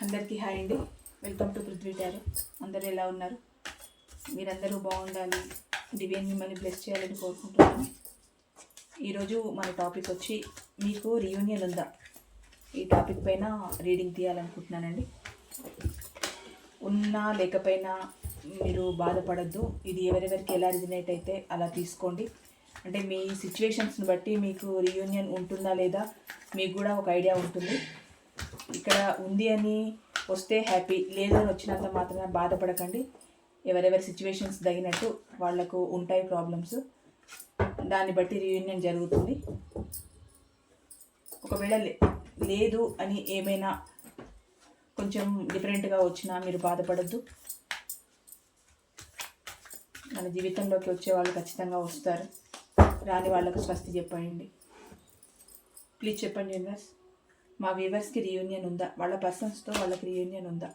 అందరికీ హాయ్ అండి. Welcome to Prithvi tarot. అందరూ ఎలా ఉన్నారు? మీరందరూ బాగుండాలి, డివైన్ మిమ్మల్ని బ్లెస్ చేయాలని కోరుకుంటున్నాను. ఈరోజు మన టాపిక్ వచ్చి మీకు రీయూనియన్ ఉందా, ఈ టాపిక్ పైన రీడింగ్ తీయాలనుకుంటున్నానండి. ఉన్నా లేకపోయినా మీరు బాధపడద్దు. ఇది ఎవరెవరికి ఎలా రిజనేట్ అయితే అలా తీసుకోండి. అంటే మీ సిచ్యువేషన్స్ని బట్టి మీకు రీయూనియన్ ఉంటుందా లేదా మీకు కూడా ఒక ఐడియా ఉంటుంది. ఇక్కడ ఉంది అని వస్తే హ్యాపీ, లేదు అని వచ్చినంత మాత్రమే బాధపడకండి. ఎవరెవరి సిచ్యువేషన్స్ తగినట్టు వాళ్లకు ఉంటాయి ప్రాబ్లమ్స్, దాన్ని బట్టి రీయూనియన్ జరుగుతుంది. ఒకవేళ లేదు అని ఏమైనా కొంచెం డిఫరెంట్గా వచ్చినా మీరు బాధపడద్దు. మన జీవితంలోకి వచ్చే వాళ్ళు ఖచ్చితంగా వస్తారు. రాని వాళ్ళకు స్వస్తి చెప్పండి. ప్లీజ్ చెప్పండి యూనివర్స్, మా వ్యూవర్స్కి రీయూనియన్ ఉందా, వాళ్ళ పర్సన్స్తో వాళ్ళకి రీయూనియన్ ఉందా?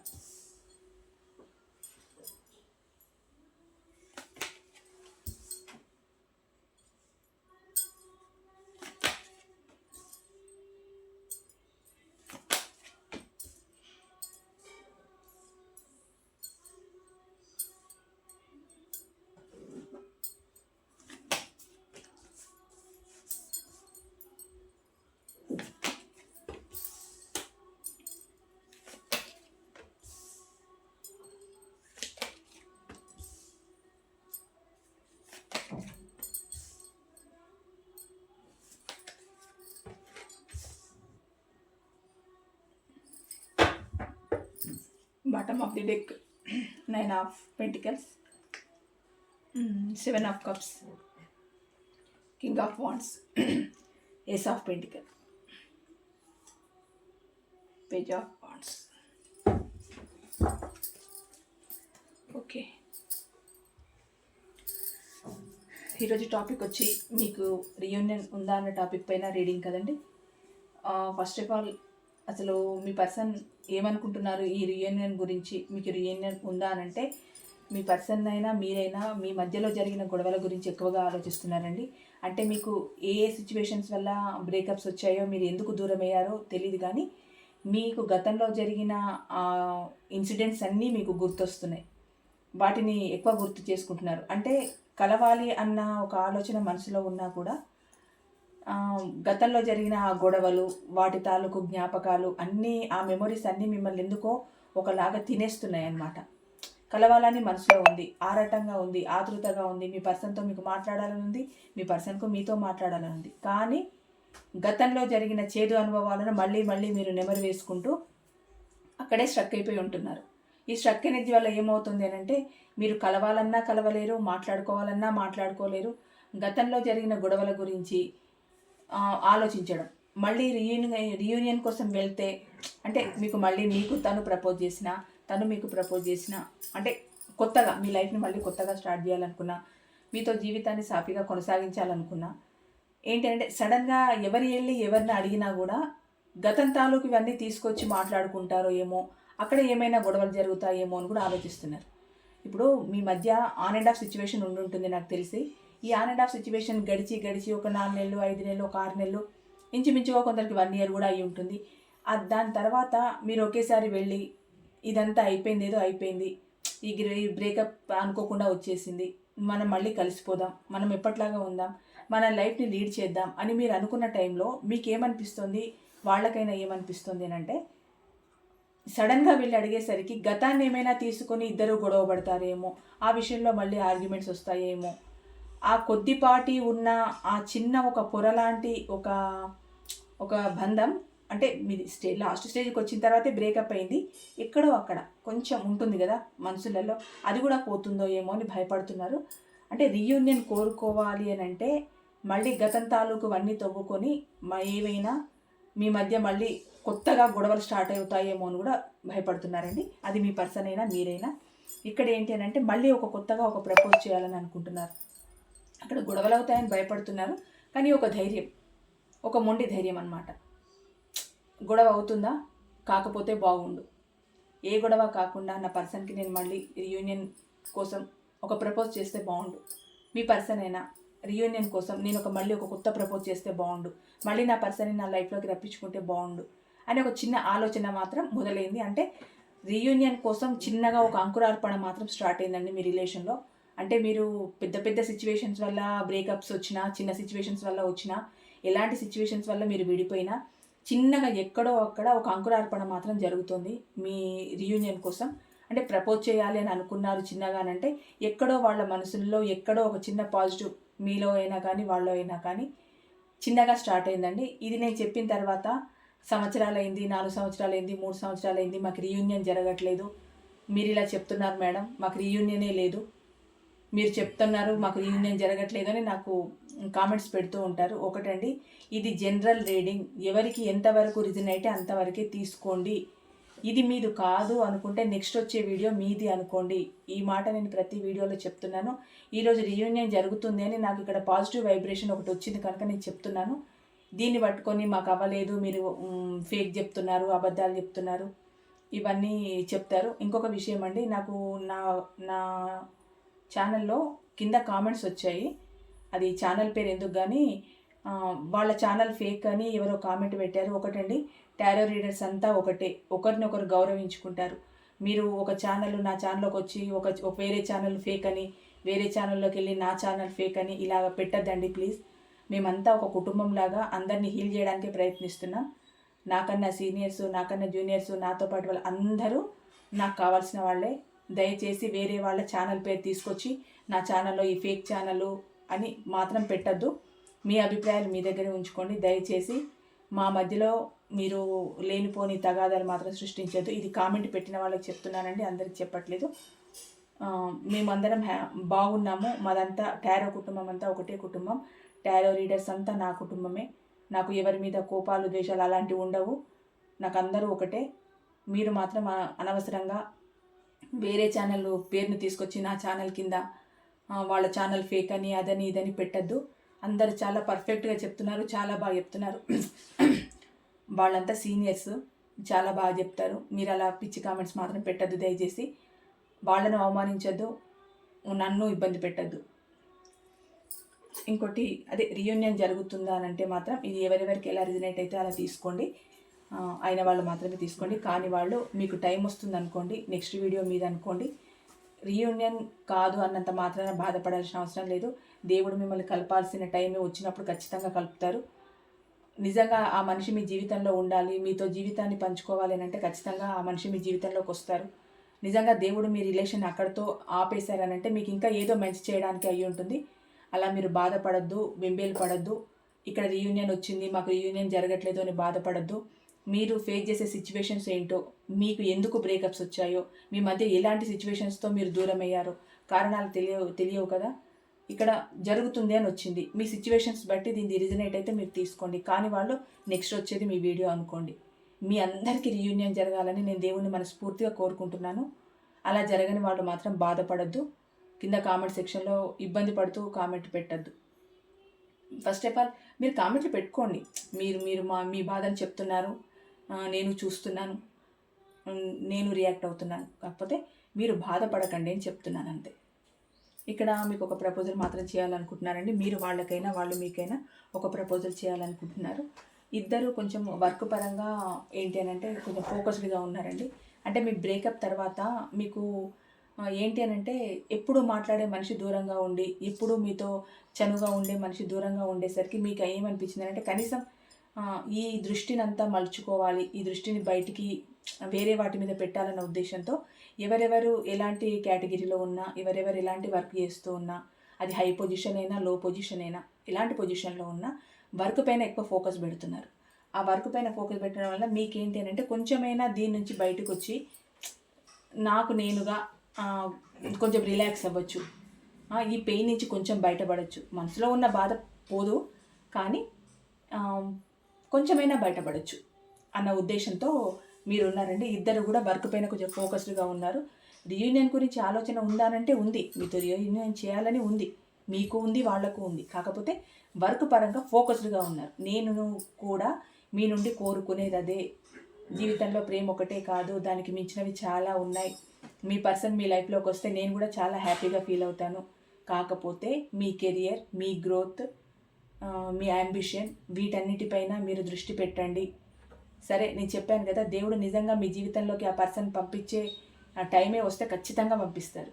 Bottom of the deck, 9 of Pentacles, 7 of Cups, King of Wands, Ace of Pentacles, Page of Wands. Okay, ఈరోజు టాపిక్ వచ్చి మీకు రీయూనియన్ ఉందా అన్న టాపిక్ పైన రీడింగ్ కదండి. ఫస్ట్ ఆఫ్ ఆల్ అసలు మీ పర్సన్ ఏమనుకుంటున్నారు ఈ రీయూనియన్ గురించి? మీకు రీయూనియన్ ఉందా అని అంటే మీ పర్సన్ అయినా మీరైనా మీ మధ్యలో జరిగిన గొడవల గురించి ఎక్కువగా ఆలోచిస్తున్నారండి. అంటే మీకు ఏ సిచ్యువేషన్స్ వల్ల బ్రేకప్స్ వచ్చాయో, మీరు ఎందుకు దూరం అయ్యారో తెలియదు, కానీ మీకు గతంలో జరిగిన ఇన్సిడెంట్స్ అన్నీ మీకు గుర్తొస్తున్నాయి. వాటిని ఎక్కువ గుర్తు చేసుకుంటున్నారు. అంటే కలవాలి అన్న ఒక ఆలోచన మనసులో ఉన్నా కూడా గతంలో జరిగిన ఆ గొడవలు, వాటి తాలూకు జ్ఞాపకాలు అన్నీ, ఆ మెమొరీస్ అన్నీ మిమ్మల్ని ఎందుకో ఒకలాగా తినేస్తున్నాయి అన్నమాట. కలవాలని మనసులో ఉంది, ఆరాటంగా ఉంది, ఆతృతగా ఉంది, మీ పర్సన్తో మీకు మాట్లాడాలని ఉంది, మీ పర్సన్కు మీతో మాట్లాడాలని ఉంది. కానీ గతంలో జరిగిన చేదు అనుభవాలను మళ్ళీ మళ్ళీ మీరు నెమరు వేసుకుంటూ అక్కడే స్ట్రక్ అయిపోయి ఉంటున్నారు. ఈ స్ట్రక్ ఎనర్జీ వల్ల ఏమవుతుంది అని అంటే మీరు కలవాలన్నా కలవలేరు, మాట్లాడుకోవాలన్నా మాట్లాడుకోలేరు. గతంలో జరిగిన గొడవల గురించి ఆలోచించడం, మళ్ళీ రీయూనియన్ కోసం వెళ్తే అంటే మీకు తను ప్రపోజ్ చేసినా, తను మీకు ప్రపోజ్ చేసినా, అంటే కొత్తగా మీ లైఫ్ని మళ్ళీ కొత్తగా స్టార్ట్ చేయాలనుకున్నా, మీతో జీవితాన్ని సాఫీగా కొనసాగించాలనుకున్నా, ఏంటంటే సడన్గా ఎవరిని అడిగినా కూడా గతం తాలూకు ఇవన్నీ తీసుకొచ్చి మాట్లాడుకుంటారో ఏమో, అక్కడ ఏమైనా గొడవలు జరుగుతాయేమో అని కూడా ఆలోచిస్తున్నారు. ఇప్పుడు మీ మధ్య ఆన్ అండ్ ఆఫ్ సిచ్యువేషన్ ఉండుంటుంది నాకు తెలిసి. ఈ ఆన్ అండ్ ఆఫ్ సిచ్యువేషన్ గడిచి ఒక 4 నెలలు, 5 నెలలు, ఒక 6 నెలలు, ఇంచుమించుగా కొందరికి 1 year కూడా అయి ఉంటుంది. దాని తర్వాత మీరు ఒకేసారి వెళ్ళి ఇదంతా అయిపోయింది, ఏదో అయిపోయింది, ఈ బ్రేకప్ అనుకోకుండా వచ్చేసింది, మనం మళ్ళీ కలిసిపోదాం, మనం ఎప్పట్లాగా ఉందాం, మన లైఫ్ని లీడ్ చేద్దాం అని మీరు అనుకున్న టైంలో మీకేమనిపిస్తుంది, వాళ్ళకైనా ఏమనిపిస్తుంది అని అంటే సడన్గా వెళ్ళి అడిగేసరికి గతాన్ని ఏమైనా తీసుకొని ఇద్దరు గొడవ పడతారేమో, ఆ విషయంలో మళ్ళీ ఆర్గ్యుమెంట్స్ వస్తాయేమో, ఆ కొద్దిపాటి ఉన్న ఆ చిన్న ఒక పొర లాంటి ఒక బంధం, అంటే మీది లాస్ట్ స్టేజ్కి వచ్చిన తర్వాతే బ్రేకప్ అయింది, ఎక్కడో అక్కడ కొంచెం ఉంటుంది కదా మనసులలో, అది కూడా పోతుందో ఏమో అని భయపడుతున్నారు. అంటే రీయూనియన్ కోరుకోవాలి అని అంటే మళ్ళీ గతం తాలూకు అన్నీ తవ్వుకొని ఏవైనా మీ మధ్య మళ్ళీ కొత్తగా గొడవలు స్టార్ట్ అవుతాయేమో అని కూడా భయపడుతున్నారండి. అది మీ పర్సన్ అయినా మీరైనా. ఇక్కడ ఏంటి అని అంటే మళ్ళీ కొత్తగా ఒక ప్రపోజ్ చేయాలని అనుకుంటున్నారు. అక్కడ గొడవలు అవుతాయని భయపడుతున్నారు, కానీ ఒక ధైర్యం, ఒక మొండి ధైర్యం అన్నమాట. గొడవ అవుతుందా, కాకపోతే బాగుండు, ఏ గొడవ కాకుండా నా పర్సన్కి నేను మళ్ళీ రీయూనియన్ కోసం ఒక ప్రపోజ్ చేస్తే బాగుండు, మీ పర్సన్ అయినా రీయూనియన్ కోసం నేను మళ్ళీ ఒక కొత్త ప్రపోజ్ చేస్తే బాగుండు, మళ్ళీ నా పర్సన్ని నా లైఫ్లోకి రప్పించుకుంటే బాగుండు అని ఒక చిన్న ఆలోచన మాత్రం మొదలైంది. అంటే రీయూనియన్ కోసం చిన్నగా ఒక అంకురార్పణ మాత్రం స్టార్ట్ అయిందండి మీ రిలేషన్లో. అంటే మీరు పెద్ద పెద్ద సిచ్యువేషన్స్ వల్ల బ్రేకప్స్ వచ్చినా, చిన్న సిచ్యువేషన్స్ వల్ల వచ్చినా, ఎలాంటి సిచ్యువేషన్స్ వల్ల మీరు విడిపోయినా చిన్నగా ఎక్కడో అక్కడ ఒక అంకురార్పణ మాత్రం జరుగుతుంది మీ రీయూనియన్ కోసం. అంటే ప్రపోజ్ చేయాలి అని అనుకున్నారు చిన్నగానంటే ఎక్కడో వాళ్ళ మనసుల్లో ఎక్కడో ఒక చిన్న పాజిటివ్ మీలో అయినా కానీ వాళ్ళలో అయినా కానీ చిన్నగా స్టార్ట్ అయిందండి. ఇది నేను చెప్పిన తర్వాత సంవత్సరాలైంది, 4 సంవత్సరాలైంది, 3 సంవత్సరాలైంది, మాకు రీయూనియన్ జరగట్లేదు, మీరు ఇలా చెప్తున్నారు మేడం, మాకు రీయూనియనే లేదు, మీరు చెప్తున్నారు మాకు రీయూనియన్ జరగట్లేదు అని నాకు కామెంట్స్ పెడుతూ ఉంటారు. ఒకటండి, ఇది జనరల్ రీడింగ్, ఎవరికి ఎంతవరకు రిజన్ అయితే అంతవరకే తీసుకోండి. ఇది మీది కాదు అనుకుంటే నెక్స్ట్ వచ్చే వీడియో మీది అనుకోండి. ఈ మాట నేను ప్రతి వీడియోలో చెప్తున్నాను. ఈరోజు రీయూనియన్ జరుగుతుంది అని నాకు ఇక్కడ పాజిటివ్ వైబ్రేషన్ ఒకటి వచ్చింది కనుక నేను చెప్తున్నాను. దీన్ని పట్టుకొని మాకు అవ్వలేదు, మీరు ఫేక్ చెప్తున్నారు, అబద్ధాలు చెప్తున్నారు, ఇవన్నీ చెప్తారు. ఇంకొక విషయం అండి, నాకు నా నా ఛానల్లో కింద కామెంట్స్ వచ్చాయి. అది ఛానల్ పేరు ఎందుకు కానీ వాళ్ళ ఛానల్ ఫేక్ అని ఎవరో కామెంట్ పెట్టారు. ఒకటండి, టారో రీడర్స్ అంతా ఒకటే, ఒకరినొకరు గౌరవించుకుంటారు. మీరు ఒక ఛానల్ నా ఛానల్లోకి వచ్చి ఒక వేరే ఛానల్ ఫేక్ అని, వేరే ఛానల్లోకి వెళ్ళి నా ఛానల్ ఫేక్ అని ఇలా పెట్టద్దండి ప్లీజ్. మేమంతా ఒక కుటుంబం లాగా అందరినీ హీల్ చేయడానికే ప్రయత్నిస్తున్నాం. నాకన్నా సీనియర్స్, నాకన్నా జూనియర్స్, నాతో పాటు వాళ్ళు అందరూ నాకు కావాల్సిన వాళ్ళే. దయచేసి వేరే వాళ్ళ ఛానల్ పేరు తీసుకొచ్చి నా ఛానల్లో ఈ ఫేక్ ఛానల్ అని మాత్రం పెట్టద్దు. మీ అభిప్రాయాలు మీ దగ్గరే ఉంచుకోండి. దయచేసి మా మధ్యలో మీరు లేనిపోని తగాదాలు మాత్రం సృష్టించద్దు. ఇది కామెంట్ పెట్టిన వాళ్ళకి చెప్తున్నానండి, అందరికి చెప్పట్లేదు. మేమందరం బాగున్నాము. మాదంతా టారో కుటుంబం అంతా ఒకటే కుటుంబం. టారో రీడర్స్ అంతా నా కుటుంబమే. నాకు ఎవరి మీద కోపాలు, ద్వేషాలు అలాంటివి ఉండవు. నాకు అందరూ ఒకటే. మీరు మాత్రం అనవసరంగా వేరే ఛానల్ పేరుని తీసుకొచ్చి నా ఛానల్ కింద వాళ్ళ ఛానల్ ఫేక్ అని అదని ఇదని పెట్టద్దు. అందరు చాలా పర్ఫెక్ట్గా చెప్తున్నారు, చాలా బాగా చెప్తున్నారు. వాళ్ళంతా సీనియర్స్, చాలా బాగా చెప్తారు. మీరు అలా పిచ్చి కామెంట్స్ మాత్రం పెట్టద్దు దయచేసి. వాళ్ళను అవమానించద్దు, నన్ను ఇబ్బంది పెట్టద్దు. ఇంకోటి, అదే రీయూనియన్ జరుగుతుందా అని అంటే మాత్రం ఇది ఎవరెవరికి ఎలా రిజనేట్ అయితే అలా తీసుకోండి. అయిన వాళ్ళు మాత్రమే తీసుకోండి. కాని వాళ్ళు మీకు టైం వస్తుంది అనుకోండి, నెక్స్ట్ వీడియో మీద అనుకోండి. రీయూనియన్ కాదు అన్నంత మాత్రాన బాధపడాల్సిన అవసరం లేదు. దేవుడు మిమ్మల్ని కలపాల్సిన టైమే వచ్చినప్పుడు ఖచ్చితంగా కలుపుతారు. నిజంగా ఆ మనిషి మీ జీవితంలో ఉండాలి, మీతో జీవితాన్ని పంచుకోవాలి అని అంటే ఖచ్చితంగా ఆ మనిషి మీ జీవితంలోకి వస్తారు. నిజంగా దేవుడు మీ రిలేషన్ అక్కడితో ఆపేశారనంటే మీకు ఇంకా ఏదో మంచి చేయడానికి అయ్యి ఉంటుంది. అలా మీరు బాధపడద్దు, బెంబేలు పడద్దు. ఇక్కడ రీయూనియన్ వచ్చింది, మాకు రీయూనియన్ జరగట్లేదు అని బాధపడద్దు. మీరు ఫేస్ చేసే సిచ్యువేషన్స్ ఏంటో, మీకు ఎందుకు బ్రేకప్స్ వచ్చాయో, మీ మధ్య ఎలాంటి సిచ్యువేషన్స్తో మీరు దూరం అయ్యారో కారణాలు తెలియవు కదా. ఇక్కడ జరుగుతుంది అని వచ్చింది, మీ సిచ్యువేషన్స్ బట్టి దీన్ని రిజనేట్ అయితే మీరు తీసుకోండి. కానీ వాళ్ళు నెక్స్ట్ వచ్చేది మీ వీడియో అనుకోండి. మీ అందరికీ రీయూనియన్ జరగాలని నేను దేవుణ్ణి మనస్ఫూర్తిగా కోరుకుంటున్నాను. అలా జరగని వాళ్ళు మాత్రం బాధపడద్దు. కింద కామెంట్ సెక్షన్లో ఇబ్బంది పడుతూ కామెంట్ పెట్టద్దు. ఫస్ట్ ఆఫ్ ఆల్ మీరు కామెంట్లు పెట్టుకోండి. మీరు మీ బాధను చెప్తున్నారు, నేను చూస్తున్నాను, నేను రియాక్ట్ అవుతున్నాను. కాకపోతే మీరు బాధపడకండి అని చెప్తున్నాను అంతే. ఇక్కడ మీకు ఒక ప్రపోజల్ మాత్రం చేయాలనుకుంటున్నారండి. మీరు వాళ్ళకైనా వాళ్ళు మీకైనా ఒక ప్రపోజల్ చేయాలనుకుంటున్నారు. ఇద్దరు కొంచెం వర్క్ పరంగా ఏంటి అని అంటే కొంచెం ఫోకస్డ్గా ఉన్నారండి. అంటే మీ బ్రేకప్ తర్వాత మీకు ఏంటి అని అంటే ఎప్పుడు మాట్లాడే మనిషి దూరంగా ఉండి, ఎప్పుడు మీతో చనువుగా ఉండే మనిషి దూరంగా ఉండేసరికి మీకు ఏమనిపించింది అంటే కనీసం ఈ దృష్టిని అంతా మలుచుకోవాలి, ఈ దృష్టిని బయటికి వేరే వాటి మీద పెట్టాలన్న ఉద్దేశంతో ఎవరెవరు ఎలాంటి కేటగిరీలో ఉన్నా, ఎవరెవరు ఎలాంటి వర్క్ చేస్తూ ఉన్నా, అది హై పొజిషన్ అయినా లో పొజిషన్ అయినా ఎలాంటి పొజిషన్లో ఉన్నా వర్క్ పైన ఎక్కువ ఫోకస్ పెడుతున్నారు. ఆ వర్క్ పైన ఫోకస్ పెట్టడం వల్ల మీకేంటి అని అంటే కొంచెమైనా దీని నుంచి బయటకు వచ్చి నాకు నేనుగా కొంచెం రిలాక్స్ అవ్వచ్చు, ఈ పెయిన్ నుంచి కొంచెం బయటపడవచ్చు. మనసులో ఉన్న బాధ పోదు కానీ కొంచెమైనా బయటపడవచ్చు అన్న ఉద్దేశంతో మీరు ఉన్నారండి. ఇద్దరు కూడా వర్క్ పైన కొంచెం ఫోకస్డ్గా ఉన్నారు. రీయూనియన్ గురించి ఆలోచన ఉందానంటే ఉంది, మీతో రీయూనియన్ చేయాలని ఉంది, మీకు ఉంది, వాళ్లకు ఉంది. కాకపోతే వర్క్ పరంగా ఫోకస్డ్గా ఉన్నారు. నేను కూడా మీ నుండి కోరుకునేది అదే. జీవితంలో ప్రేమ ఒకటే కాదు, దానికి మించినవి చాలా ఉన్నాయి. మీ పర్సన్ మీ లైఫ్లోకి వస్తే నేను కూడా చాలా హ్యాపీగా ఫీల్ అవుతాను. కాకపోతే మీ కెరియర్, మీ గ్రోత్, మీ అంబిషన్ వీటన్నిటిపైన మీరు దృష్టి పెట్టండి. సరే నేను చెప్పాను కదా, దేవుడు నిజంగా మీ జీవితంలోకి ఆ పర్సన్ పంపించే ఆ టైమే వస్తే ఖచ్చితంగా పంపిస్తారు.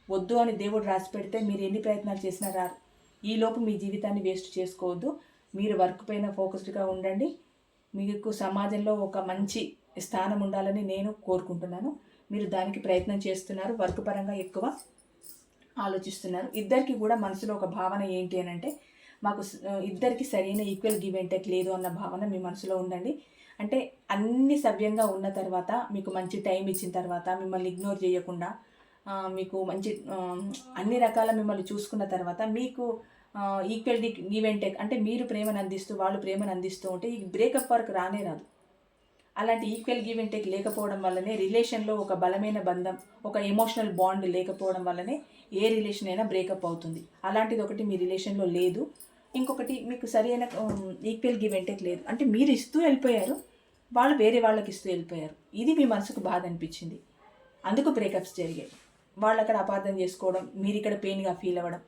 వద్దు అని దేవుడు రాసి పెడితే మీరు ఎన్ని ప్రయత్నాలు చేసినా రారు. ఈలోపు మీ జీవితాన్ని వేస్ట్ చేసుకోవద్దు. మీరు వర్క్ పైన ఫోకస్డ్గా ఉండండి. మీకు సమాజంలో ఒక మంచి స్థానం ఉండాలని నేను కోరుకుంటున్నాను. మీరు దానికి ప్రయత్నం చేస్తున్నారు. వర్క్ పరంగా ఎక్కువ ఆలోచిస్తున్నారు. ఇద్దరికి కూడా మనసులో ఒక భావన ఏంటి అని అంటే, మాకు ఇద్దరికి సరైన ఈక్వల్ గివ్ అండ్ టేక్ లేదు అన్న భావన మీ మనసులో ఉందండి. అంటే అన్ని సవ్యంగా ఉన్న తర్వాత, మీకు మంచి టైం ఇచ్చిన తర్వాత, మిమ్మల్ని ఇగ్నోర్ చేయకుండా, మీకు మంచి అన్ని రకాల మిమ్మల్ని చూసుకున్న తర్వాత, మీకు ఈక్వల్ గివ్ అండ్ టేక్ అంటే మీరు ప్రేమను అందిస్తూ వాళ్ళు ప్రేమను అందిస్తూ ఉంటే ఈ బ్రేకప్ వరకు రానే రాదు. అలాంటి ఈక్వల్ గివ్ అండ్ టేక్ లేకపోవడం వల్లనే రిలేషన్లో ఒక బలమైన బంధం, ఒక ఎమోషనల్ బాండ్ లేకపోవడం వల్లనే ఏ రిలేషన్ అయినా బ్రేకప్ అవుతుంది. అలాంటిది ఒకటి మీ రిలేషన్లో లేదు. ఇంకొకటి మీకు సరైన ఈక్వల్ గివ్ అండ్ టేక్ లేదు. అంటే మీరు ఇస్తూ వెళ్ళిపోయారు, వాళ్ళు వేరే వాళ్ళకి ఇస్తూ వెళ్ళిపోయారు. ఇది మీ మనసుకు బాధ అనిపించింది, అందుకు బ్రేకప్స్ జరిగాయి. వాళ్ళు అక్కడ అపార్థం చేసుకోవడం, మీరు ఇక్కడ పెయిన్గా ఫీల్ అవ్వడం,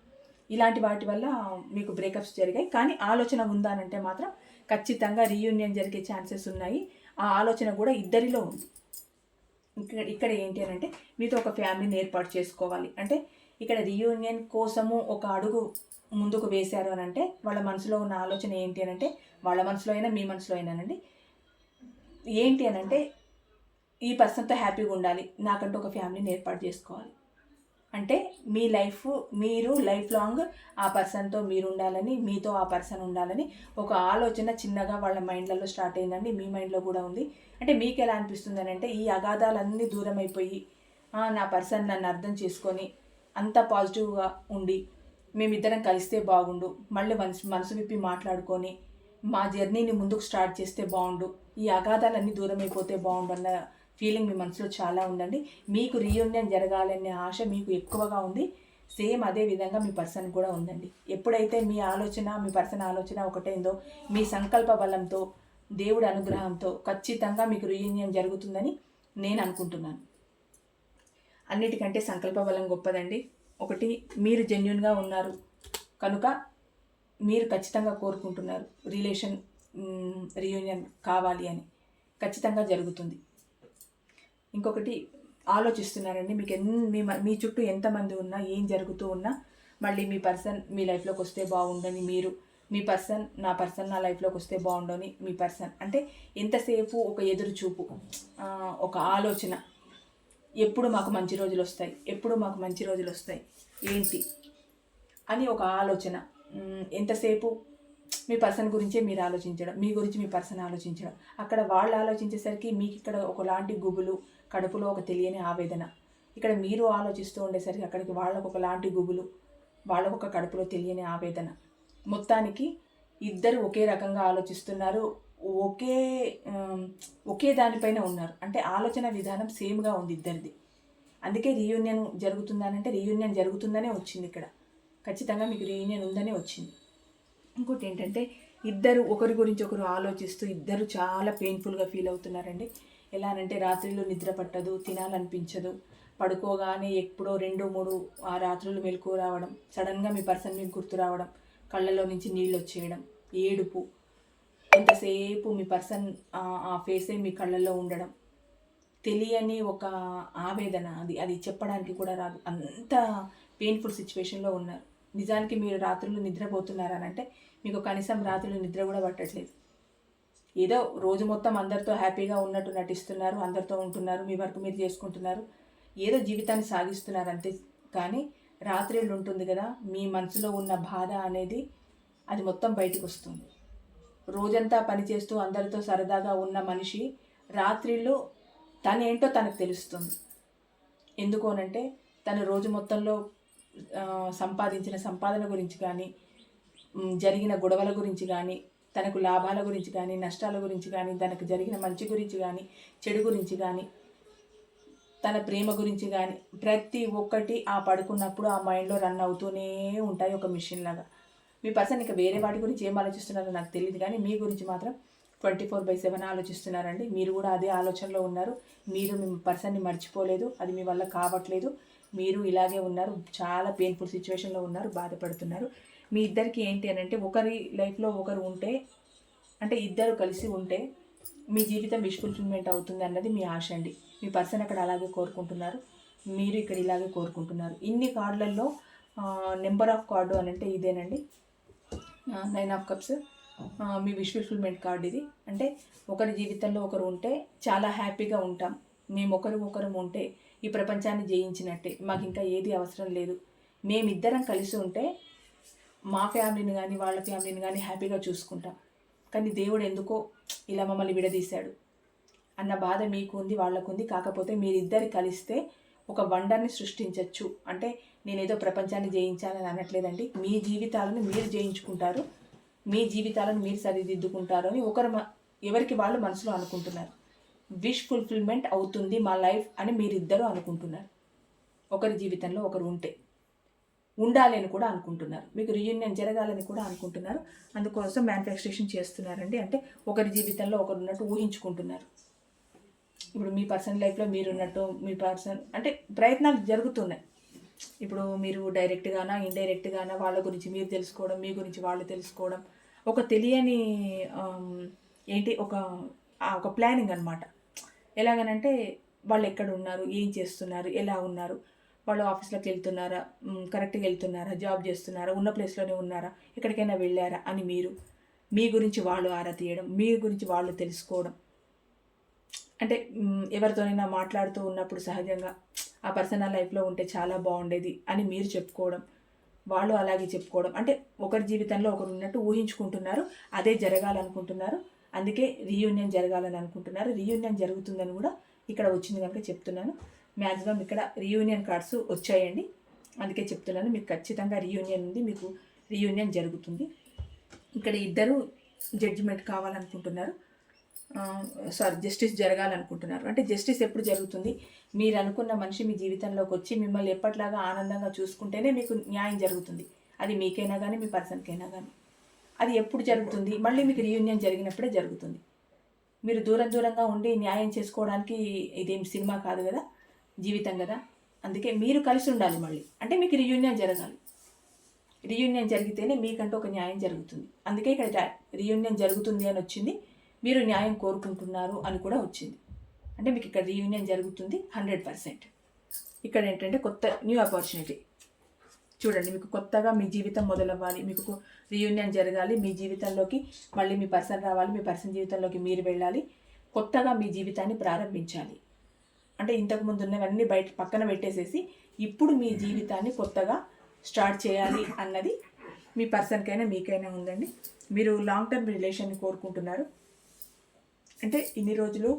ఇలాంటి వాటి వల్ల మీకు బ్రేకప్స్ జరిగాయి. కానీ ఆలోచన ఉందా అంటే మాత్రం ఖచ్చితంగా రీయూనియన్ జరిగే ఛాన్సెస్ ఉన్నాయి. ఆ ఆలోచన కూడా ఇద్దరిలో ఉంది. ఇక్కడ ఏంటి అని అంటే, మీతో ఒక ఫ్యామిలీని ఏర్పాటు చేసుకోవాలి అంటే, ఇక్కడ రీయూనియన్ కోసము ఒక అడుగు ముందుకు వేశారు అని అంటే వాళ్ళ మనసులో ఉన్న ఆలోచన ఏంటి అని అంటే, వాళ్ళ మనసులో అయినా మీ మనసులో అయినానండి, ఏంటి అని అంటే ఈ పర్సన్తో హ్యాపీగా ఉండాలి, నాకంటూ ఒక ఫ్యామిలీని ఏర్పాటు చేసుకోవాలి. అంటే మీ లైఫ్, మీరు లైఫ్ లాంగ్ ఆ పర్సన్తో మీరు ఉండాలని, మీతో ఆ పర్సన్ ఉండాలని ఒక ఆలోచన చిన్నగా వాళ్ళ మైండ్లలో స్టార్ట్ అయిందండి. మీ మైండ్లో కూడా ఉంది. అంటే మీకు ఎలా అనిపిస్తుంది అని అంటే, ఈ అగాధాలన్నీ దూరం అయిపోయి నా పర్సన్ నన్ను అర్థం చేసుకొని అంత పాజిటివ్గా ఉండి మేమిద్దరం కలిస్తే బాగుండు, మళ్ళీ మనసు విప్పి మాట్లాడుకొని మా జర్నీని ముందుకు స్టార్ట్ చేస్తే బాగుండు, ఈ అగాధాలన్నీ దూరం అయిపోతే బాగుండు అన్న ఫీలింగ్ మీ మనసులో చాలా ఉందండి. మీకు రీయూనియన్ జరగాలనే ఆశ మీకు ఎక్కువగా ఉంది. సేమ్ అదే విధంగా మీ పర్సన్ కూడా ఉందండి. ఎప్పుడైతే మీ ఆలోచన, మీ పర్సన్ ఆలోచన ఒకటైందో, మీ సంకల్ప బలంతో, దేవుడి అనుగ్రహంతో ఖచ్చితంగా మీకు రీయూనియన్ జరుగుతుందని నేను అనుకుంటున్నాను. అన్నిటికంటే సంకల్ప బలం గొప్పదండి. ఒకటి, మీరు జెన్యున్గా ఉన్నారు కనుక మీరు ఖచ్చితంగా కోరుకుంటున్నారు రిలేషన్ రీయూనియన్ కావాలి అని. ఖచ్చితంగా జరుగుతుంది. ఇంకొకటి, ఆలోచిస్తున్నారండి. మీకు మీ చుట్టూ ఎంతమంది ఉన్నా, ఏం జరుగుతూ ఉన్నా, మళ్ళీ మీ పర్సన్ మీ లైఫ్లోకి వస్తే బాగుండని మీరు, మీ పర్సన్ నా లైఫ్లోకి వస్తే బాగుండని మీ పర్సన్. అంటే ఎంతసేపు ఒక ఎదురు చూపు, ఒక ఆలోచన, ఎప్పుడు మాకు మంచి రోజులు వస్తాయి, ఎప్పుడు మాకు మంచి రోజులు వస్తాయి ఏంటి అని ఒక ఆలోచన. ఎంతసేపు మీ పర్సన్ గురించే మీరు ఆలోచించడం, మీ గురించి మీ పర్సన్ ఆలోచించడం. అక్కడ వాళ్ళు ఆలోచించేసరికి మీకు ఇక్కడ ఒకలాంటి గుబులు, కడుపులో ఒక తెలియని ఆవేదన. ఇక్కడ మీరు ఆలోచిస్తూ ఉండేసరికి అక్కడికి వాళ్ళకు ఒకలాంటి గుబులు, వాళ్ళకు ఒక కడుపులో తెలియని ఆవేదన. మొత్తానికి ఇద్దరు ఒకే రకంగా ఆలోచిస్తున్నారు, ఒకే దానిపైన ఉన్నారు. అంటే ఆలోచన విధానం సేమ్గా ఉంది ఇద్దరిది. అందుకే రీయూనియన్ జరుగుతుందనంటే రీయూనియన్ జరుగుతుందనే వచ్చింది ఇక్కడ. ఖచ్చితంగా మీకు రీయూనియన్ ఉందనే వచ్చింది. ఇంకోటి ఏంటంటే, ఇద్దరు ఒకరి గురించి ఒకరు ఆలోచిస్తూ ఇద్దరు చాలా పెయిన్ఫుల్గా ఫీల్ అవుతున్నారండి. ఎలా అంటే, రాత్రిలో నిద్ర పట్టదు, తినాలనిపించదు, పడుకోగానే ఎప్పుడో 2-3 ఆ రాత్రులు మెలకువ రావడం, సడన్గా మీ పర్సన్ మీకు గుర్తు రావడం, కళ్ళలో నుంచి నీళ్ళు వచ్చేయడం, ఏడుపు, ఎంతసేపు మీ పర్సన్ ఆ ఫేసే మీ కళ్ళల్లో ఉండడం, తెలియని ఒక ఆవేదన, అది చెప్పడానికి కూడా రాదు, అంత పెయిన్ఫుల్ సిచ్యువేషన్లో ఉన్నారు. నిజానికి మీరు రాత్రులు నిద్రపోతున్నారనంటే మీకు కనీసం రాత్రులు నిద్ర కూడా పట్టట్లేదు. ఏదో రోజు మొత్తం అందరితో హ్యాపీగా ఉన్నట్టు నటిస్తున్నారు, అందరితో ఉంటున్నారు, మీ వర్క్ మీరు చేసుకుంటున్నారు, ఏదో జీవితాన్ని సాగిస్తున్నారు అంతే. కానీ రాత్రిళ్ళు ఉంటుంది కదా, మీ మనసులో ఉన్న బాధ అనేది అది మొత్తం బయటకు వస్తుంది. రోజంతా పనిచేస్తూ అందరితో సరదాగా ఉన్న మనిషి రాత్రిళ్ళు తనేంటో తనకు తెలుస్తుంది. ఎందుకు అనంటే, తను రోజు మొత్తంలో సంపాదించిన సంపాదన గురించి కానీ, జరిగిన గొడవల గురించి కానీ, తనకు లాభాల గురించి కానీ, నష్టాల గురించి కానీ, తనకు జరిగిన మంచి గురించి కానీ, చెడు గురించి కానీ, తన ప్రేమ గురించి కానీ, ప్రతి ఒక్కటి ఆ పడుకున్నప్పుడు ఆ మైండ్లో రన్ అవుతూనే ఉంటాయి ఒక మిషన్ లాగా. మీ పర్సన్ ఇంకా వేరే వాటి గురించి ఏం ఆలోచిస్తున్నారో నాకు తెలియదు, కానీ మీ గురించి మాత్రం 24/7 ఆలోచిస్తున్నారండి. మీరు కూడా అదే ఆలోచనలో ఉన్నారు. మీరు మీ పర్సన్ని మర్చిపోలేదు, అది మీ వల్ల కావట్లేదు. మీరు ఇలాగే ఉన్నారు, చాలా పెయిన్ఫుల్ సిచ్యువేషన్లో ఉన్నారు, బాధపడుతున్నారు. మీ ఇద్దరికి ఏంటి అని అంటే, ఒకరి లైఫ్లో ఒకరు ఉంటే, అంటే ఇద్దరు కలిసి ఉంటే మీ జీవితం విష్ ఫుల్ఫిల్మెంట్ అవుతుంది అన్నది మీ ఆశ అండి. మీ పర్సన్ అక్కడ అలాగే కోరుకుంటున్నారు, మీరు ఇక్కడ ఇలాగే కోరుకుంటున్నారు. ఇన్ని కార్డులలో నెంబర్ ఆఫ్ కార్డు అని అంటే ఇదేనండి, 9 of cups. Me wish fulfilment card ఇది. అంటే ఒకరి జీవితంలో ఒకరు ఉంటే చాలా హ్యాపీగా ఉంటాం, మేము ఒకరు ఉంటే ఈ ప్రపంచాన్ని జయించినట్టే, మాకు ఇంకా ఏది అవసరం లేదు, మేమిద్దరం కలిసి ఉంటే మా ఫ్యామిలీని కానీ వాళ్ళ ఫ్యామిలీని కానీ హ్యాపీగా చూసుకుంటాం, కానీ దేవుడు ఎందుకో ఇలా మమ్మల్ని విడదీశాడు అన్న బాధ మీకు ఉంది, వాళ్ళకు ఉంది. కాకపోతే మీరిద్దరు కలిస్తే ఒక వండర్ని సృష్టించవచ్చు. అంటే నేనేదో ప్రపంచాన్ని జయించాలని అనట్లేదండి, మీ జీవితాలను మీరు జయించుకుంటారు, మీ జీవితాలను మీరు సరిదిద్దుకుంటారు అని ఎవరికి వాళ్ళు మనసులో అనుకుంటున్నారు. విష్ ఫుల్ఫిల్మెంట్ అవుతుంది మా లైఫ్ అని మీరిద్దరూ అనుకుంటున్నారు. ఒకరి జీవితంలో ఒకరు ఉండాలి అని కూడా అనుకుంటున్నారు, మీకు రీయూనియన్ జరగాలని కూడా అనుకుంటున్నారు. అందుకోసం మ్యానిఫెస్టేషన్ చేస్తున్నారండి. అంటే ఒకరి జీవితంలో ఒకరు ఉన్నట్టు ఊహించుకుంటున్నారు. ఇప్పుడు మీ పర్సన్ లైఫ్లో మీరున్నట్టు మీ పర్సన్ అంటే ప్రయత్నాలు జరుగుతున్నాయి. ఇప్పుడు మీరు డైరెక్ట్గానా ఇండైరెక్ట్గానా వాళ్ళ గురించి మీరు తెలుసుకోవడం, మీ గురించి వాళ్ళు తెలుసుకోవడం, ఒక తెలియని ఒక ప్లానింగ్ అనమాట. ఎలాగనంటే వాళ్ళు ఎక్కడ ఉన్నారు, ఏం చేస్తున్నారు, ఎలా ఉన్నారు, వాళ్ళు ఆఫీస్లోకి వెళ్తున్నారా, కరెక్ట్గా వెళ్తున్నారా, జాబ్ చేస్తున్నారా, ఉన్న ప్లేస్లోనే ఉన్నారా, ఎక్కడికైనా వెళ్ళారా అని మీ గురించి వాళ్ళు ఆరా తీయడం, మీ గురించి వాళ్ళు తెలుసుకోవడం. అంటే ఎవరితోనైనా మాట్లాడుతూ ఉన్నప్పుడు సహజంగా ఆ పర్సనల్ లైఫ్లో ఉంటే చాలా బాగుండేది అని మీరు చెప్పుకోవడం, వాళ్ళు అలాగే చెప్పుకోవడం. అంటే ఒకరి జీవితంలో ఒకరు ఉన్నట్టు ఊహించుకుంటున్నారు, అదే జరగాలనుకుంటున్నారు. అందుకే రీయూనియన్ జరగాలని అనుకుంటున్నారు. రీయూనియన్ జరుగుతుందని కూడా ఇక్కడ వచ్చింది కనుక చెప్తున్నాను. మ్యాక్సిమం ఇక్కడ రీయూనియన్ కార్డ్స్ వచ్చాయండి, అందుకే చెప్తున్నాను. మీకు ఖచ్చితంగా రీయూనియన్ ఉంది, మీకు రీయూనియన్ జరుగుతుంది. ఇక్కడ ఇద్దరు జడ్జిమెంట్ కావాలనుకుంటున్నారు, జస్టిస్ జరగాలనుకుంటున్నారు. అంటే జస్టిస్ ఎప్పుడు జరుగుతుంది, మీరు అనుకున్న మనిషి మీ జీవితంలోకి వచ్చి మిమ్మల్ని ఎప్పట్లాగా ఆనందంగా చూసుకుంటేనే మీకు న్యాయం జరుగుతుంది. అది మీకైనా కానీ మీ పర్సన్కైనా కానీ. అది ఎప్పుడు జరుగుతుంది, మళ్ళీ మీకు రీయూనియన్ జరిగినప్పుడే జరుగుతుంది. మీరు దూరంగా ఉండి న్యాయం చేసుకోవడానికి ఇదేం సినిమా కాదు కదా, జీవితం కదా. అందుకే మీరు కలిసి ఉండాలి మళ్ళీ. అంటే మీకు రీయూనియన్ జరగాలి, రీయూనియన్ జరిగితేనే మీకంటూ ఒక న్యాయం జరుగుతుంది. అందుకే ఇక్కడ రీయూనియన్ జరుగుతుంది అని వచ్చింది, మీరు న్యాయం కోరుకుంటున్నారు అని కూడా వచ్చింది. అంటే మీకు ఇక్కడ రీయూనియన్ జరుగుతుంది 100%. ఇక్కడ ఏంటంటే కొత్త న్యూ ఆపర్చునిటీ చూడండి, మీకు కొత్తగా మీ జీవితం మొదలవ్వాలి, మీకు రీయూనియన్ జరగాలి, మీ జీవితంలోకి మళ్ళీ మీ పర్సన్ రావాలి, మీ పర్సన్ జీవితంలోకి మీరు వెళ్ళాలి, కొత్తగా మీ జీవితాన్ని ప్రారంభించాలి. అంటే ఇంతకుముందు ఉన్నవన్నీ పక్కన పెట్టేసేసి ఇప్పుడు మీ జీవితాన్ని కొత్తగా స్టార్ట్ చేయాలి అన్నది మీ పర్సన్కైనా మీకైనా ఉందండి. మీరు లాంగ్ టర్మ్ రిలేషన్ని కోరుకుంటున్నారు. అంటే ఇన్ని రోజులు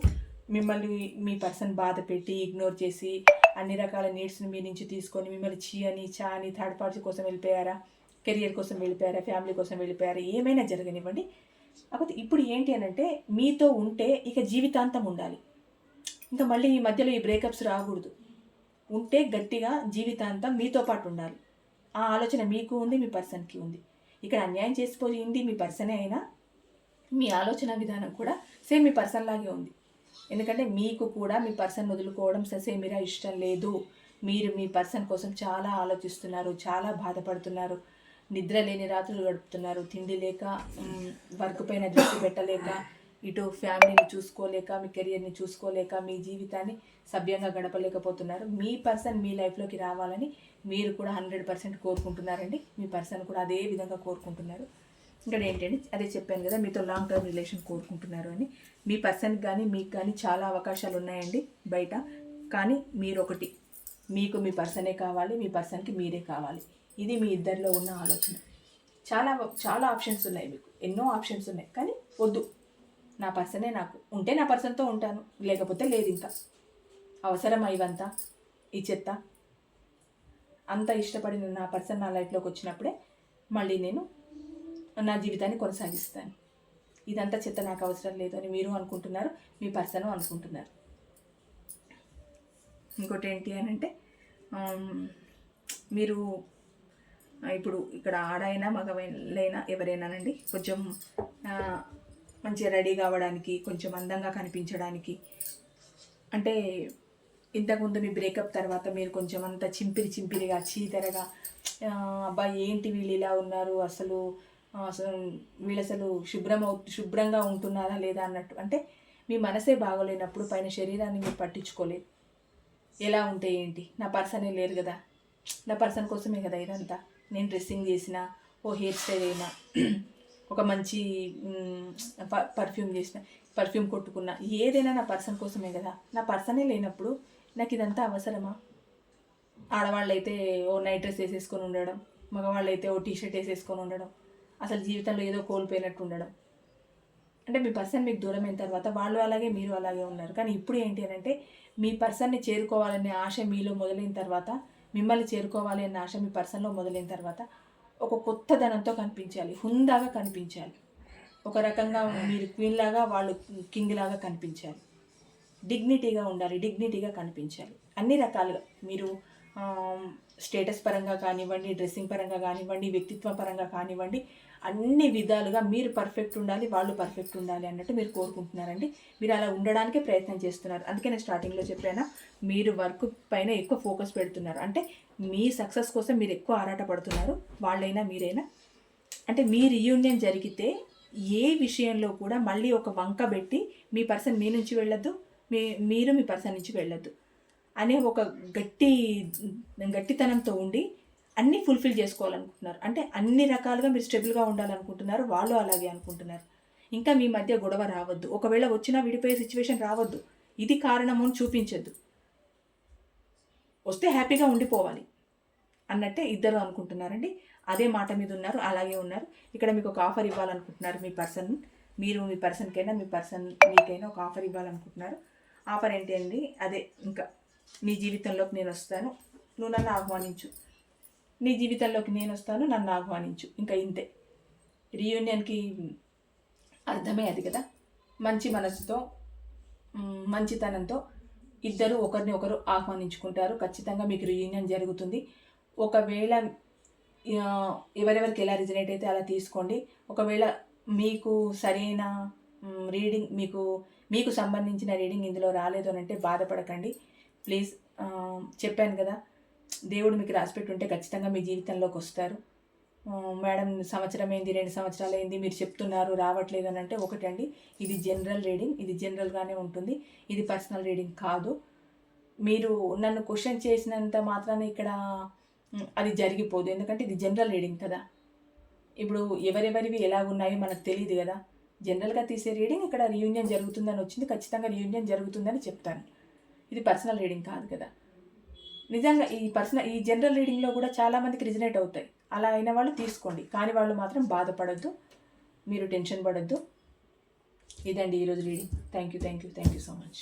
మిమ్మల్ని మీ పర్సన్ బాధ పెట్టి ఇగ్నోర్ చేసి అన్ని రకాల నీడ్స్ని మీ నుంచి తీసుకొని మిమ్మల్ని చా అని థర్డ్ పార్టీ కోసం వెళ్ళిపోయారా, కెరియర్ కోసం వెళ్ళిపోయారా, ఫ్యామిలీ కోసం వెళ్ళిపోయారా, ఏమైనా జరగనివ్వండి. కాకపోతే ఇప్పుడు ఏంటి అని అంటే మీతో ఉంటే ఇక జీవితాంతం ఉండాలి, ఇంకా మళ్ళీ ఈ మధ్యలో ఈ బ్రేకప్స్ రాకూడదు. ఉంటే గట్టిగా జీవితాంతం మీతో పాటు ఉండాలి, ఆ ఆలోచన మీకు ఉంది, మీ పర్సన్కి ఉంది. ఇక్కడ అన్యాయం చేసిపోయింది మీ పర్సనే అయినా మీ ఆలోచన విధానం కూడా సేమ్ మీ పర్సన్ లాగే ఉంది. ఎందుకంటే మీకు కూడా మీ పర్సన్ వదులుకోవడం ససేమిరా ఇష్టం లేదు. మీరు మీ పర్సన్ కోసం చాలా ఆలోచిస్తున్నారు, చాలా బాధపడుతున్నారు, నిద్ర లేని రాత్రులు గడుపుతున్నారు, తిండి లేక, వర్క్ పైన దృష్టి పెట్టలేక, ఇటు ఫ్యామిలీని చూసుకోలేక, మీ కెరియర్ని చూసుకోలేక, మీ జీవితాన్ని సభ్యంగా గడపలేకపోతున్నారు. మీ పర్సన్ మీ లైఫ్లోకి రావాలని మీరు కూడా 100% కోరుకుంటున్నారండి. మీ పర్సన్ కూడా అదే విధంగా కోరుకుంటున్నారు. ఇక్కడ ఏంటంటే అదే చెప్పాను కదా, మీతో లాంగ్ టర్మ్ రిలేషన్ కోరుకుంటున్నారు అని. మీ పర్సన్కి కానీ మీకు కానీ చాలా అవకాశాలు ఉన్నాయండి బయట. కానీ మీరొకటి, మీకు మీ పర్సనే కావాలి, మీ పర్సన్కి మీరే కావాలి. ఇది మీ ఇద్దరిలో ఉన్న ఆలోచన. చాలా ఆప్షన్స్ ఉన్నాయి, మీకు ఎన్నో ఆప్షన్స్ ఉన్నాయి. కానీ వద్దు, నా పర్సనే నాకు ఉంటే నా పర్సన్తో ఉంటాను, లేకపోతే లేదు. ఇంకా అవసరమా ఇవంతా, ఈ చెత్త? అంత ఇష్టపడిన నా పర్సన్ నా లైఫ్లోకి వచ్చినప్పుడే మళ్ళీ నేను నా జీవితాన్ని కొనసాగిస్తాను. ఇదంతా చెత్త నాకు అవసరం లేదు అని మీరు అనుకుంటున్నారు, మీ పర్సన్ అనుకుంటున్నారు. ఇంకోటి ఏంటి అని అంటే మీరు ఇప్పుడు ఇక్కడ ఆడైనా మగవైనా ఎవరైనానండి కొంచెం మంచిగా రెడీ కావడానికి, కొంచెం అందంగా కనిపించడానికి, అంటే ఇంతకుముందు మీ బ్రేకప్ తర్వాత మీరు కొంచెం అంతా చింపిరిగా చీదరగా, అబ్బాయి ఏంటి వీళ్ళు ఇలా ఉన్నారు, వీళ్ళు అసలు శుభ్రంగా ఉంటున్నారా లేదా అన్నట్టు. అంటే మీ మనసే బాగోలేనప్పుడు పైన శరీరాన్ని మీరు పట్టించుకోలేదు. ఎలా ఉంటే ఏంటి, నా పర్సనే లేరు కదా, నా పర్సన్ కోసమే కదా ఇదంతా. నేను డ్రెస్సింగ్ చేసిన, ఓ హెయిర్ స్టైల్ అయినా, ఒక మంచి పర్ఫ్యూమ్ చేసిన, పర్ఫ్యూమ్ కొట్టుకున్నా, ఏదైనా నా పర్సన్ కోసమే కదా. నా పర్సనే లేనప్పుడు నాకు ఇదంతా అవసరమా? ఆడవాళ్ళు అయితే ఓ నైట్ డ్రెస్ వేసేసుకొని ఉండడం, మగవాళ్ళు అయితే ఓ టీషర్ట్ వేసేసుకొని ఉండడం, అసలు జీవితంలో ఏదో కోల్పోయినట్టు ఉండడం. అంటే మీ పర్సన్ మీకు దూరం అయిన తర్వాత వాళ్ళు అలాగే మీరు అలాగే ఉన్నారు. కానీ ఇప్పుడు ఏంటి అని అంటే మీ పర్సన్ని చేరుకోవాలనే ఆశ మీలో మొదలైన తర్వాత, మిమ్మల్ని చేరుకోవాలి అనే ఆశ మీ పర్సన్లో మొదలైన తర్వాత ఒక కొత్త ధనంతో కనిపించాలి, హుందాగా కనిపించాలి. ఒక రకంగా మీరు క్వీన్ లాగా, వాళ్ళు కింగ్ లాగా కనిపించాలి. డిగ్నిటీగా ఉండాలి, డిగ్నిటీగా కనిపించాలి. అన్ని రకాలుగా మీరు స్టేటస్ పరంగా కానివ్వండి, డ్రెస్సింగ్ పరంగా కానివ్వండి, వ్యక్తిత్వ పరంగా కానివ్వండి, అన్ని విధాలుగా మీరు పర్ఫెక్ట్ ఉండాలి, వాళ్ళు పర్ఫెక్ట్ ఉండాలి అన్నట్టు మీరు కోరుకుంటున్నారండి. మీరు అలా ఉండడానికే ప్రయత్నం చేస్తున్నారు. అందుకే నేను స్టార్టింగ్లో చెప్పాను, మీరు వర్క్ పైన ఎక్కువ ఫోకస్ పెడుతున్నారు. అంటే మీ సక్సెస్ కోసం మీరు ఎక్కువ ఆరాటపడుతున్నారు, వాళ్ళైనా మీరైనా. అంటే మీ రీయూనియన్ జరిగితే ఏ విషయంలో కూడా మళ్ళీ ఒక వంక పెట్టి మీ పర్సన్ మీ నుంచి వెళ్ళొద్దు, మీరు మీ పర్సన్ నుంచి వెళ్ళొద్దు అనే ఒక గట్టితనంతో ఉండి అన్నీ ఫుల్ఫిల్ చేసుకోవాలనుకుంటున్నారు. అంటే అన్ని రకాలుగా మీరు స్టెబుల్గా ఉండాలనుకుంటున్నారు, వాళ్ళు అలాగే అనుకుంటున్నారు. ఇంకా మీ మధ్య గొడవ రావద్దు, ఒకవేళ వచ్చినా విడిపోయే సిచ్యువేషన్ రావద్దు. ఇది కారణము అని చూపించద్దు, వస్తే హ్యాపీగా ఉండిపోవాలి అన్నట్టే ఇద్దరు అనుకుంటున్నారండి. అదే మాట మీద ఉన్నారు, అలాగే ఉన్నారు. ఇక్కడ మీకు ఒక ఆఫర్ ఇవ్వాలనుకుంటున్నారు మీ పర్సన్. మీరు మీ పర్సన్కైనా, మీ పర్సన్ మీకైనా ఒక ఆఫర్ ఇవ్వాలనుకుంటున్నారు. ఆఫర్ ఏంటి అండి? అదే, ఇంకా నీ జీవితంలోకి నేను వస్తాను, నువ్వు నన్ను ఆహ్వానించు, నీ జీవితంలోకి నేను వస్తాను, నన్ను ఆహ్వానించు. ఇంకా ఇంతే. రీయూనియన్కి అర్థమే అది కదా. మంచి మనసుతో, మంచితనంతో ఇద్దరు ఒకరిని ఒకరు ఆహ్వానించుకుంటారు. ఖచ్చితంగా మీకు రీయూనియన్ జరుగుతుంది. ఒకవేళ ఎవరెవరికి ఎలా రిజనేట్ అయితే అలా తీసుకోండి. ఒకవేళ మీకు సరైన రీడింగ్, మీకు సంబంధించిన రీడింగ్ ఇందులో రాలేదు అని అంటే బాధపడకండి ప్లీజ్. చెప్పాను కదా, దేవుడు మీకు రాసిపెట్టి ఉంటే ఖచ్చితంగా మీ జీవితంలోకి వస్తారు. మేడం సంవత్సరం అయింది, 2 సంవత్సరాలు అయింది, మీరు చెప్తున్నారు రావట్లేదు అని అంటే, ఒకటండి, ఇది జనరల్ రీడింగ్, ఇది జనరల్గానే ఉంటుంది, ఇది పర్సనల్ రీడింగ్ కాదు. మీరు నన్ను క్వశ్చన్ చేసినంత మాత్రాన ఇక్కడ అది జరిగిపోదు, ఎందుకంటే ఇది జనరల్ రీడింగ్ కదా. ఇప్పుడు ఎవరెవరివి ఎలా ఉన్నాయో మనకు తెలియదు కదా. జనరల్గా తీసే రీడింగ్ ఇక్కడ రీయూనియన్ జరుగుతుందని వచ్చింది, ఖచ్చితంగా రీయూనియన్ జరుగుతుందని చెప్తాను. ఇది పర్సనల్ రీడింగ్ కాదు కదా. నిజంగా ఈ జనరల్ రీడింగ్లో కూడా చాలామందికి రిజనేట్ అవుతాయి. అలా అయిన వాళ్ళు తీసుకోండి, కానీ వాళ్ళు మాత్రం బాధపడద్దు, మీరు టెన్షన్ పడద్దు. ఇదండి ఈరోజు reading. Thank you so much.